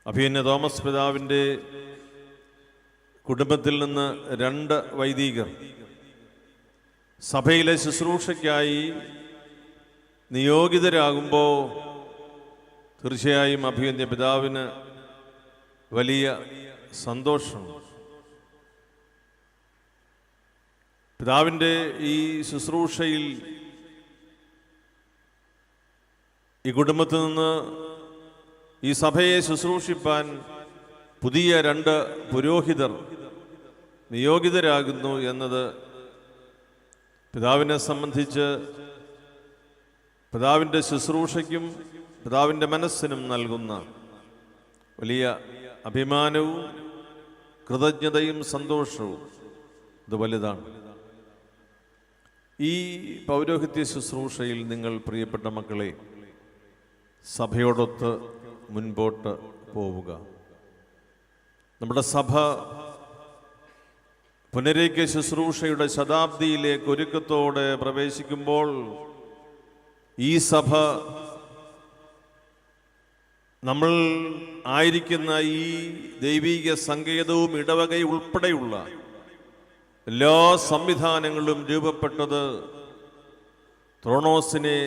അഭിയന്യ Thomas പിതാവിൻ്റെ കുടുംബത്തിൽ നിന്ന് 2 വൈദികർ സഭയിലെ ശുശ്രൂഷയ്ക്കായി നിയോഗിതരാകുമ്പോൾ തീർച്ചയായും അഭിയന്യ പിതാവിന് വലിയ സന്തോഷം. പിതാവിൻ്റെ ഈ ശുശ്രൂഷയിൽ ഈ കുടുംബത്തിൽ നിന്ന് ഈ സഭയെ ശുശ്രൂഷിപ്പാൻ പുതിയ 2 പുരോഹിതർ നിയോഗിതരാകുന്നു എന്നത് പിതാവിനെ സംബന്ധിച്ച് പിതാവിൻ്റെ ശുശ്രൂഷയ്ക്കും പിതാവിൻ്റെ മനസ്സിനും നൽകുന്ന വലിയ അഭിമാനവും കൃതജ്ഞതയും സന്തോഷവും ഇത് വലുതാണ്. ഈ പൗരോഹിത്യ ശുശ്രൂഷയിൽ നിങ്ങൾ പ്രിയപ്പെട്ട മക്കളെ സഭയോടൊത്ത് മുൻപോട്ട് പോവുക. നമ്മുടെ സഭ പുനരേക്യ ശുശ്രൂഷയുടെ ശതാബ്ദിയിലേക്ക് ഒരുക്കത്തോടെ പ്രവേശിക്കുമ്പോൾ ഈ സഭ നമ്മൾ ആയിരിക്കുന്ന ഈ ദൈവീക സങ്കേതവും ഇടവകയും ഉൾപ്പെടെയുള്ള എല്ലാ സംവിധാനങ്ങളും രൂപപ്പെട്ടത് ത്രോണോസിനെ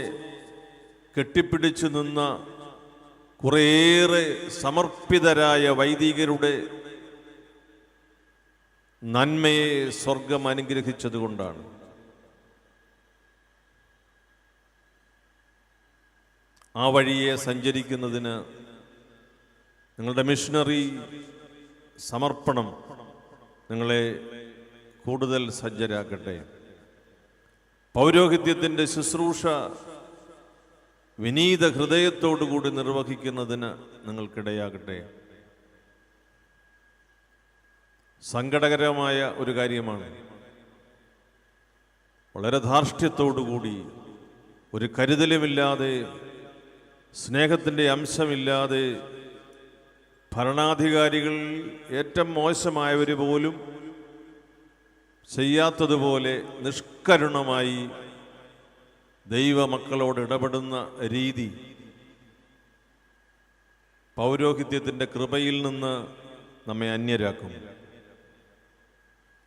കെട്ടിപ്പിടിച്ചു നിന്ന കുറേയേറെ സമർപ്പിതരായ വൈദികരുടെ നന്മയെ സ്വർഗം അനുഗ്രഹിച്ചതുകൊണ്ടാണ്. ആ വഴിയെ സഞ്ചരിക്കുന്നതിന് നിങ്ങളുടെ മിഷണറി സമർപ്പണം നിങ്ങളെ കൂടുതൽ സജ്ജരാക്കട്ടെ. പൗരോഹിത്യത്തിൻ്റെ ശുശ്രൂഷ വിനീത ഹൃദയത്തോടുകൂടി നിർവഹിക്കുന്നതിന് നിങ്ങൾക്കിടയാകട്ടെ. സങ്കടകരമായ ഒരു കാര്യമാണ്. വളരെ ധാർഷ്ട്യത്തോടുകൂടി ഒരു കരുതലുമില്ലാതെ സ്നേഹത്തിൻ്റെ അംശമില്ലാതെ ഭരണാധികാരികൾ ഏറ്റവും മോശമായവർ പോലും ചെയ്യാത്തതുപോലെ നിഷ്കരുണമായി ദൈവമക്കളോട് ഇടപെടുന്ന രീതി പൗരോഹിത്യത്തിൻ്റെ കൃപയിൽ നിന്ന് നമ്മെ അന്യരാക്കും.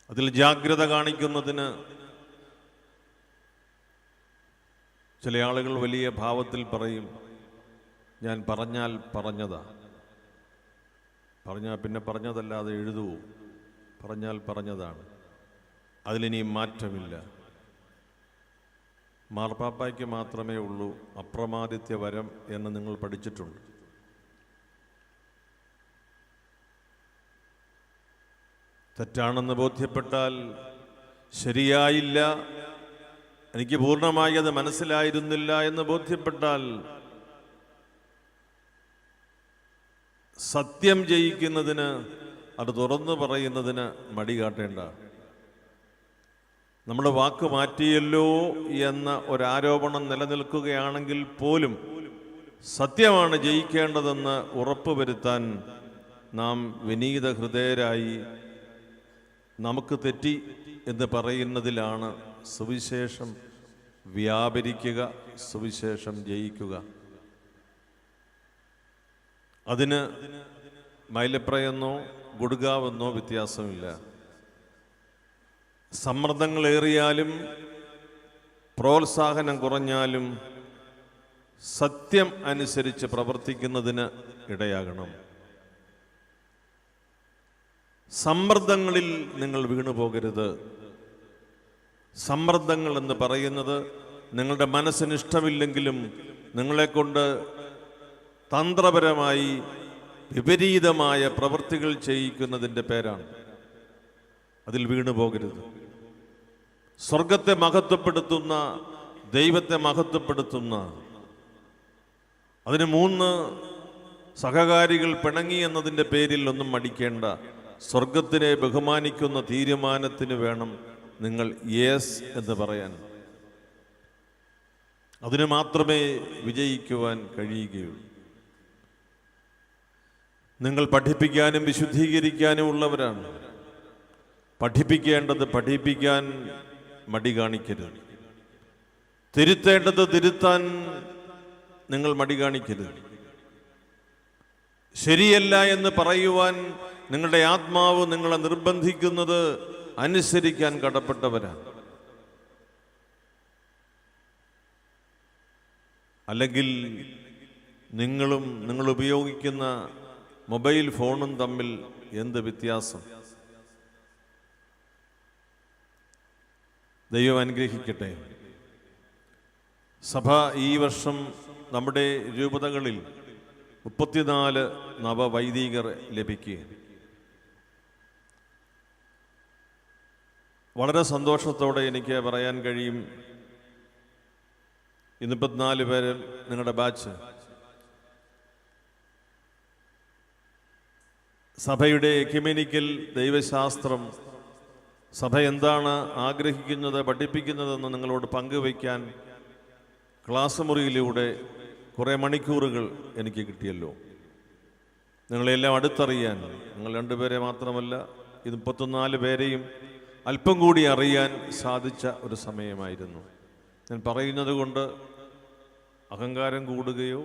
അതിൽ ജാഗ്രത കാണിക്കുന്നതിന് ചില ആളുകൾ വലിയ ഭാവത്തിൽ പറയും, ഞാൻ പറഞ്ഞാൽ പറഞ്ഞതാ, പറഞ്ഞാൽ പിന്നെ പറഞ്ഞതല്ലാതെ എഴുതുവോ, പറഞ്ഞാൽ പറഞ്ഞതാണ്, അതിലിനി മാറ്റമില്ല. മാർപ്പാപ്പായ്ക്ക് മാത്രമേ ഉള്ളൂ അപ്രമാദിത്യ വരം എന്ന് നിങ്ങൾ പഠിച്ചിട്ടുണ്ട്. തെറ്റാണെന്ന് ബോധ്യപ്പെട്ടാൽ, ശരിയായില്ല, എനിക്ക് പൂർണ്ണമായി അത് മനസ്സിലായിരുന്നില്ല എന്ന് ബോധ്യപ്പെട്ടാൽ സത്യം ജയിക്കുന്നതിന്, അത് തുറന്നു പറയുന്നതിന് മടി കാട്ടേണ്ട. നമ്മുടെ വാക്ക് മാറ്റിയല്ലോ എന്ന ഒരാരോപണം നിലനിൽക്കുകയാണെങ്കിൽ പോലും സത്യമാണ് ജയിക്കേണ്ടതെന്ന് ഉറപ്പുവരുത്താൻ നാം വിനീത ഹൃദയരായി നമുക്ക് തെറ്റി എന്ന് പറയുന്നതിലാണ് സുവിശേഷം വ്യാപരിക്കുക, സുവിശേഷം ജയിക്കുക. അതിന് മൈലപ്രയെന്നോ ഗുഡ്ഗാവെന്നോ വ്യത്യാസമില്ല. സമ്മർദ്ദങ്ങളേറിയാലും പ്രോത്സാഹനം കുറഞ്ഞാലും സത്യം അനുസരിച്ച് പ്രവർത്തിക്കുന്നതിന് ഇടയാകണം. സമ്മർദ്ദങ്ങളിൽ നിങ്ങൾ വീണുപോകരുത്. സമ്മർദ്ദങ്ങൾ എന്ന് പറയുന്നത് നിങ്ങളുടെ മനസ്സിന് ഇഷ്ടമില്ലെങ്കിലും നിങ്ങളെക്കൊണ്ട് തന്ത്രപരമായി വിപരീതമായ പ്രവൃത്തികൾ ചെയ്യിക്കുന്നതിൻ്റെ പേരാണ്. അതിൽ വീണുപോകരുത്. സ്വർഗത്തെ മഹത്വപ്പെടുത്തുന്ന, ദൈവത്തെ മഹത്വപ്പെടുത്തുന്ന, അതിന് 3 സഹകാരികൾ പിണങ്ങി എന്നതിൻ്റെ പേരിൽ ഒന്നും മടിക്കേണ്ട. സ്വർഗത്തിനെ ബഹുമാനിക്കുന്ന തീരുമാനത്തിന് വേണം നിങ്ങൾ യേസ് എന്ന് പറയാൻ. അതിന് മാത്രമേ വിജയിക്കുവാൻ കഴിയുകയുള്ളൂ. നിങ്ങൾ പഠിപ്പിക്കാനും വിശുദ്ധീകരിക്കാനും ഉള്ളവരാണ്. പഠിപ്പിക്കേണ്ടത് പഠിപ്പിക്കാൻ മടി കാണിക്കരുത്. തിരുത്തേണ്ടത് തിരുത്താൻ നിങ്ങൾ മടി കാണിക്കരുത്. ശരിയല്ല എന്ന് പറയുവാൻ നിങ്ങളുടെ ആത്മാവ് നിങ്ങളെ നിർബന്ധിക്കുന്നത് അനുസരിക്കാൻ കടപ്പെട്ടവരാണ്. അല്ലെങ്കിൽ നിങ്ങൾ ഉപയോഗിക്കുന്ന മൊബൈൽ ഫോണും തമ്മിൽ എന്ത് വ്യത്യാസം? ദൈവം അനുഗ്രഹിക്കട്ടെ. സഭ ഈ വർഷം നമ്മുടെ രൂപതകളിൽ 34 നവവൈദികർ ലഭിക്കുക. വളരെ സന്തോഷത്തോടെ എനിക്ക് പറയാൻ കഴിയും, 24 പേര് നിങ്ങളുടെ ബാച്ച് സഭയുടെ എക്യുമെനിക്കൽ ദൈവശാസ്ത്രം, സഭ എന്താണ് ആഗ്രഹിക്കുന്നത്, പഠിപ്പിക്കുന്നതെന്ന് നിങ്ങളോട് പങ്കുവയ്ക്കാൻ ക്ലാസ് മുറിയിലൂടെ കുറേ മണിക്കൂറുകൾ എനിക്ക് കിട്ടിയല്ലോ. നിങ്ങളെല്ലാം അടുത്തറിയാൻ, നിങ്ങൾ 2 പേരെ മാത്രമല്ല, ഇത് 34 പേരെയും അല്പം കൂടി അറിയാൻ സാധിച്ച ഒരു സമയമായിരുന്നു. ഞാൻ പറയുന്നത് കൊണ്ട് അഹങ്കാരം കൂടുകയോ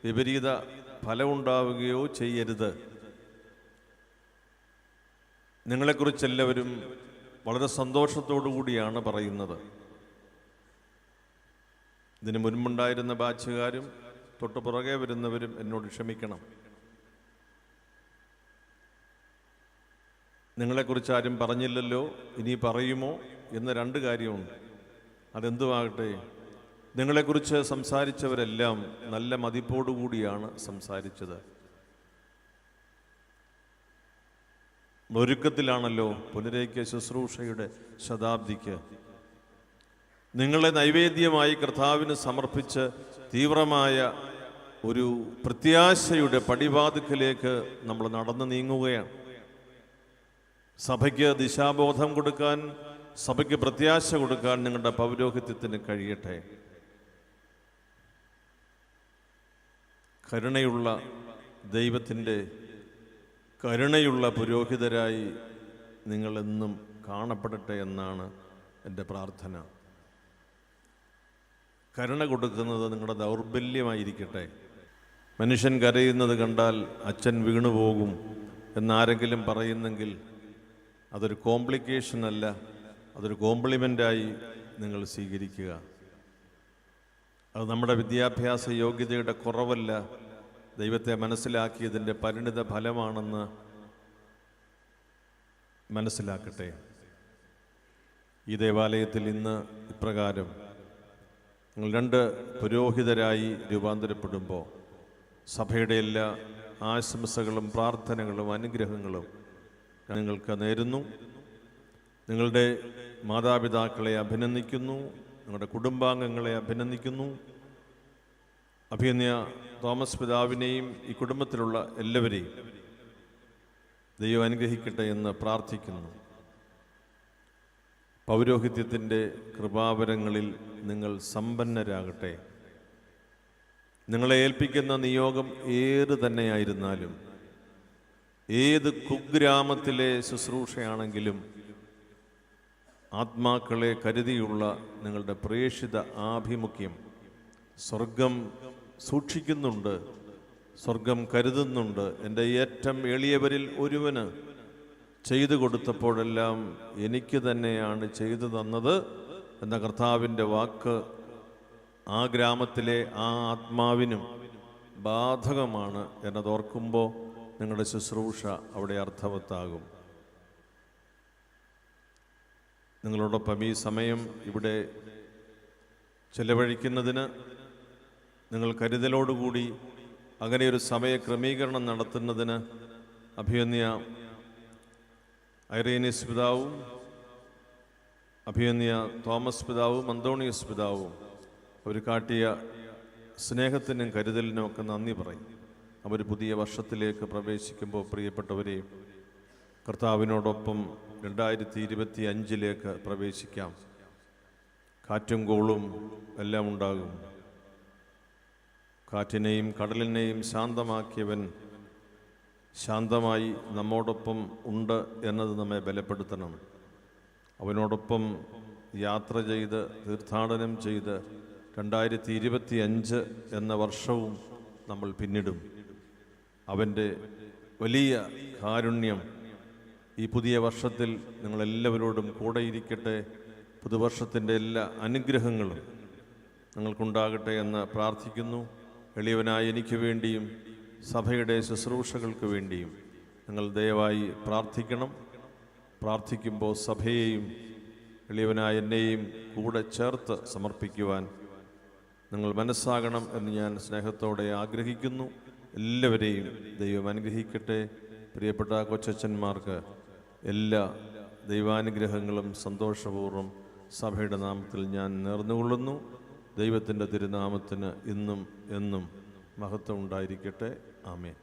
വിപരീത ഫലമുണ്ടാവുകയോ ചെയ്യരുത്. നിങ്ങളെക്കുറിച്ചെല്ലാവരും വളരെ സന്തോഷത്തോടു കൂടിയാണ് പറയുന്നത്. ഇതിന് മുൻപുണ്ടായിരുന്ന ബാച്ചുകാരും തൊട്ട് പുറകെ വരുന്നവരും എന്നോട് ക്ഷമിക്കണം. നിങ്ങളെക്കുറിച്ച് ആരും പറഞ്ഞില്ലല്ലോ, ഇനി പറയുമോ എന്ന് 2 കാര്യമുണ്ട്. അതെന്തുമാകട്ടെ, നിങ്ങളെക്കുറിച്ച് സംസാരിച്ചവരെല്ലാം നല്ല മതിപ്പോടുകൂടിയാണ് സംസാരിച്ചത്. ഒരുക്കത്തിലാണല്ലോ പുനരേക്യ ശുശ്രൂഷയുടെ ശതാബ്ദിക്ക്. നിങ്ങളെ നൈവേദ്യമായി കർത്താവിന് സമർപ്പിച്ച് തീവ്രമായ ഒരു പ്രത്യാശയുടെ പടിവാതിക്കലേക്ക് നമ്മൾ നടന്നു നീങ്ങുകയാണ്. സഭയ്ക്ക് ദിശാബോധം കൊടുക്കാൻ, സഭയ്ക്ക് പ്രത്യാശ കൊടുക്കാൻ നിങ്ങളുടെ പൗരോഹിത്യത്തിന് കഴിയട്ടെ. കരുണയുള്ള ദൈവത്തിൻ്റെ കരുണയുള്ള പുരോഹിതരായി നിങ്ങളെന്നും കാണപ്പെടട്ടെ എന്നാണ് എൻ്റെ പ്രാർത്ഥന. കരുണ കൊടുക്കുന്നത് നിങ്ങളുടെ ദൗർബല്യമായിരിക്കട്ടെ. മനുഷ്യൻ കരയുന്നത് കണ്ടാൽ അച്ഛൻ വീണുപോകും എന്നാരെങ്കിലും പറയുന്നെങ്കിൽ അതൊരു കോംപ്ലിക്കേഷൻ അല്ല, അതൊരു കോംപ്ലിമെൻ്റായി നിങ്ങൾ സ്വീകരിക്കുക. അത് നമ്മുടെ വിദ്യാഭ്യാസ യോഗ്യതയുടെ കുറവല്ല, ദൈവത്തെ മനസ്സിലാക്കിയതിൻ്റെ പരിണിത ഫലമാണെന്ന് മനസ്സിലാക്കട്ടെ. ഈ ദേവാലയത്തിൽ ഇന്ന് ഇപ്രകാരം നിങ്ങൾ 2 പുരോഹിതരായി രൂപാന്തരപ്പെടുമ്പോൾ സഭയുടെ എല്ലാ ആശംസകളും പ്രാർത്ഥനകളും അനുഗ്രഹങ്ങളും നിങ്ങൾക്ക് നേരുന്നു. നിങ്ങളുടെ മാതാപിതാക്കളെ അഭിനന്ദിക്കുന്നു, നിങ്ങളുടെ കുടുംബാംഗങ്ങളെ അഭിനന്ദിക്കുന്നു. അഭിനന്യ തോമസ് പിതാവിനെയും ഈ കുടുംബത്തിലുള്ള എല്ലാവരെയും ദൈവം അനുഗ്രഹിക്കട്ടെ എന്ന് പ്രാർത്ഥിക്കുന്നു. പൗരോഹിത്യത്തിൻ്റെ കൃപാവരങ്ങളിൽ നിങ്ങൾ സമ്പന്നരാകട്ടെ. നിങ്ങളെ ഏൽപ്പിക്കുന്ന നിയോഗം ഏത് തന്നെയായിരുന്നാലും, ഏത് കുഗ്രാമത്തിലെ ശുശ്രൂഷയാണെങ്കിലും, ആത്മാക്കളെ കരുതിയുള്ള നിങ്ങളുടെ പ്രേക്ഷിത ആഭിമുഖ്യം സ്വർഗം സൂക്ഷിക്കുന്നുണ്ട്, സ്വർഗം കരുതുന്നുണ്ട്. എൻ്റെ ഏറ്റവും എളിയവരിൽ ഒരുവന് ചെയ്തു കൊടുത്തപ്പോഴെല്ലാം എനിക്ക് തന്നെയാണ് ചെയ്തു തന്നത് എന്ന കർത്താവിൻ്റെ വാക്ക് ആ ഗ്രാമത്തിലെ ആ ആത്മാവിനും ബാധകമാണ് എന്നതോർക്കുമ്പോൾ നിങ്ങളുടെ ശുശ്രൂഷ അവിടെ അർത്ഥവത്താകും. നിങ്ങളോടൊപ്പം ഈ സമയം ഇവിടെ ചെലവഴിക്കുന്നതിന് നിങ്ങൾ കരുതലോടുകൂടി അങ്ങനെയൊരു സമയ ക്രമീകരണം നടത്തുന്നതിന് അഭിനന്യ ഐറേനിയസ് പിതാവും അഭിനന്യ തോമസ് പിതാവും അന്തോണിയസ് പിതാവും അവർ കാട്ടിയ സ്നേഹത്തിനും കരുതലിനും ഒക്കെ നന്ദി പറയും. അവർ പുതിയ വർഷത്തിലേക്ക് പ്രവേശിക്കുമ്പോൾ പ്രിയപ്പെട്ടവരെ, കർത്താവിനോടൊപ്പം 2025 പ്രവേശിക്കാം. കാറ്റും കോളും എല്ലാം ഉണ്ടാകും. കാറ്റിനെയും കടലിനെയും ശാന്തമാക്കിയവൻ ശാന്തമായി നമ്മോടൊപ്പം ഉണ്ട് എന്നത് നമ്മെ ബലപ്പെടുത്തണം. അവനോടൊപ്പം യാത്ര ചെയ്ത് തീർത്ഥാടനം ചെയ്ത് 2025 എന്ന വർഷവും നമ്മൾ പിന്നിടും. അവൻ്റെ വലിയ കാരുണ്യം ഈ പുതിയ വർഷത്തിൽ നിങ്ങളെല്ലാവരോടും കൂടെയിരിക്കട്ടെ. പുതുവർഷത്തിൻ്റെ എല്ലാ അനുഗ്രഹങ്ങളും നിങ്ങൾക്കുണ്ടാകട്ടെ എന്ന് പ്രാർത്ഥിക്കുന്നു. എളിയവനായ എനിക്ക് വേണ്ടിയും സഭയുടെ ശുശ്രൂഷകൾക്ക് വേണ്ടിയും നിങ്ങൾ ദയവായി പ്രാർത്ഥിക്കണം. പ്രാർത്ഥിക്കുമ്പോൾ സഭയെയും എളിയവനായ എന്നെയും കൂടെ ചേർത്ത് സമർപ്പിക്കുവാൻ നിങ്ങൾ മനസ്സാകണം എന്ന് ഞാൻ സ്നേഹത്തോടെ ആഗ്രഹിക്കുന്നു. എല്ലാവരെയും ദൈവം അനുഗ്രഹിക്കട്ടെ. പ്രിയപ്പെട്ട കൊച്ചച്ചന്മാർക്ക് എല്ലാ ദൈവാനുഗ്രഹങ്ങളും സന്തോഷപൂർവ്വം സഭയുടെ നാമത്തിൽ ഞാൻ നേർന്നുകൊള്ളുന്നു. ദൈവത്തിൻ്റെ തിരുനാമത്തിന് ഇന്നും എന്നും മഹത്വം ഉണ്ടായിരിക്കട്ടെ. ആമേൻ.